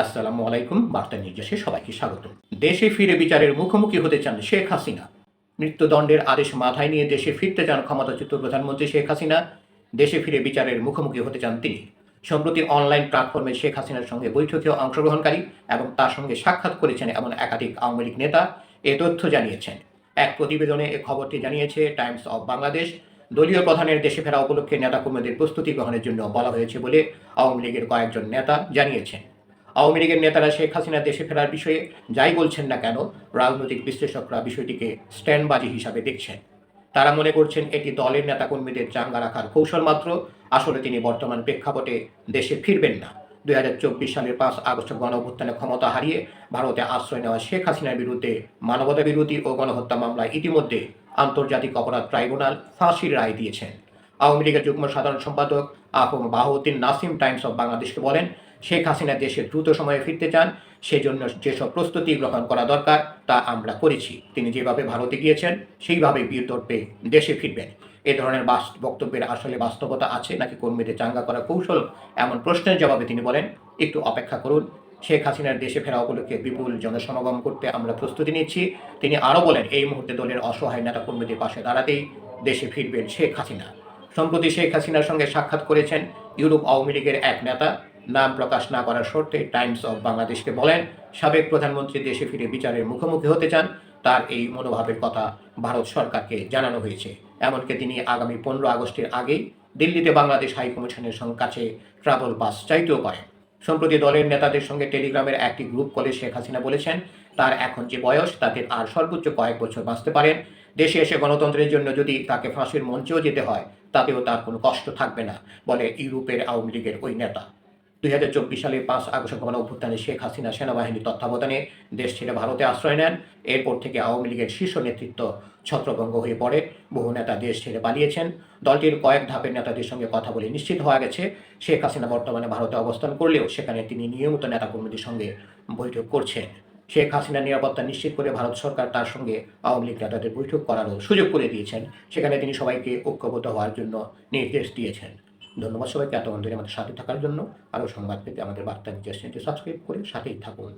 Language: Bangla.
আসসালামু আলাইকুম। বার্তা নির্যাসে সবাইকে স্বাগত। দেশে ফিরে বিচারের মুখোমুখি হতে চান শেখ হাসিনা। মৃত্যুদণ্ডের আদেশ মাথায় নিয়ে দেশে ফিরতে চান ক্ষমতাচ্যুত প্রধানমন্ত্রী শেখ হাসিনা। দেশে ফিরে বিচারের মুখোমুখি হতে চান তিনি। সম্প্রতি অনলাইন প্ল্যাটফর্মে শেখ হাসিনার সঙ্গে বৈঠকে অংশগ্রহণকারী এবং তার সঙ্গে সাক্ষাৎ করেছেন এমন একাধিক আওয়ামী লীগ নেতা এ তথ্য জানিয়েছেন। এক প্রতিবেদনে এ খবরটি জানিয়েছে টাইমস অব বাংলাদেশ। দলীয় প্রধানের দেশে ফেরা উপলক্ষে নেতাকর্মীদের প্রস্তুতি গ্রহণের জন্য বলা হয়েছে বলে আওয়ামী লীগের কয়েকজন নেতা জানিয়েছেন। আওয়ামী লীগের নেতারা শেখ হাসিনা দেশে ফেরার বিষয়ে যাই বলছেন না কেন, রাজনৈতিক বিশ্লেষকরা বিষয়টিকে স্ট্যান্ডবাজি হিসাবে দেখছেন। তারা মনে করছেন এটি দলের নেতাকর্মীদের চাঙ্গা রাখার কৌশল মাত্র। আসলে তিনি বর্তমান প্রেক্ষাপটে দেশে ফিরবেন না। 2024 সালের 5 আগস্ট গণঅভ্যুত্থানে ক্ষমতা হারিয়ে ভারতে আশ্রয় নেওয়া শেখ হাসিনার বিরুদ্ধে মানবতা বিরোধী ও গণহত্যা মামলায় ইতিমধ্যে আন্তর্জাতিক অপরাধ ট্রাইব্যুনাল ফাঁসির রায় দিয়েছেন। আওয়ামী লীগের যুগ্ম সাধারণ সম্পাদক আহম বাহাউদ্দিন নাসিম টাইমস অব বাংলাদেশকে বলেন, শেখ হাসিনা দেশে দ্রুত সময়ে ফিরতে চান, সেজন্য যেসব প্রস্তুতি গ্রহণ করা দরকার তা আমরা করেছি। তিনি যেভাবে ভারতে গিয়েছেন সেইভাবে বীরদর্পে দেশে ফিরবেন। এ ধরনের বক্তব্যের আসলে বাস্তবতা আছে নাকি কর্মীদের চাঙ্গা করা কৌশল, এমন প্রশ্নের জবাবে তিনি বলেন, একটু অপেক্ষা করুন। শেখ হাসিনার দেশে ফেরা উপলক্ষে বিপুল জনসমাগম করতে আমরা প্রস্তুতি নিচ্ছি। তিনি আরও বলেন, এই মুহূর্তে দলের অসহায় নেতা কর্মীদের পাশে দাঁড়াতেই দেশে ফিরবেন শেখ হাসিনা। সম্প্রতি শেখ হাসিনার সঙ্গে সাক্ষাৎ করেছেন ইউরোপ আওয়ামী লীগের এক নেতা। নাম প্রকাশ না করার শর্তে টাইমস অব বাংলাদেশকে বলেন, সাবেক প্রধানমন্ত্রী দেশে ফিরে বিচারের মুখোমুখি হতে চান। তার এই মনোভাবের কথা ভারত সরকারকে জানানো হয়েছে। এমনকি তিনি আগামী 15 আগস্টের আগেই দিল্লিতে বাংলাদেশ হাইকমিশনের কাছে ট্রাভেল পাস চাইতেও পারেন। সম্প্রতি দলের নেতাদের সঙ্গে টেলিগ্রামের একটি গ্রুপ কলে শেখ হাসিনা বলেছেন, তার এখন যে বয়স তাতে আর সর্বোচ্চ কয়েক বছর বাঁচতে পারেন। দেশে এসে গণতন্ত্রের জন্য যদি তাকে ফাঁসির মঞ্চেও যেতে হয় তাতেও তার কোনো কষ্ট থাকবে না বলে ইউরোপের আওয়ামী লীগের ওই নেতা। 2024 সালের 5 আগস্ট গণঅভ্যুত্থানে শেখ হাসিনা সেনাবাহিনীর তত্ত্বাবধানে দেশ ছেড়ে ভারতে আশ্রয় নেন। এরপর থেকে আওয়ামী লীগের শীর্ষ নেতৃত্ব ছত্রভঙ্গ হয়ে পড়ে। বহু নেতা দেশ ছেড়ে পালিয়েছেন। দলটির কয়েক ধাপের নেতাদের সঙ্গে কথা বলে নিশ্চিত হওয়া গেছে, শেখ হাসিনা বর্তমানে ভারতে অবস্থান করলেও সেখানে তিনি নিয়মিত নেতাকর্মীদের সঙ্গে বৈঠক করছেন। শেখ হাসিনার নিরাপত্তা নিশ্চিত করে ভারত সরকার তার সঙ্গে আওয়ামী লীগ নেতাদের বৈঠক করারও সুযোগ করে দিয়েছেন। সেখানে তিনি সবাইকে ঐক্যবদ্ধ হওয়ার জন্য নির্দেশ দিয়েছেন। ধন্যবাদ সবাইকে এতক্ষণ ধরে আমাদের সাথে থাকার জন্য। আরও সংবাদ পেতে আমাদের বার্তা নিউজ চ্যানেলটি সাবস্ক্রাইব করে সাথেই থাকুন।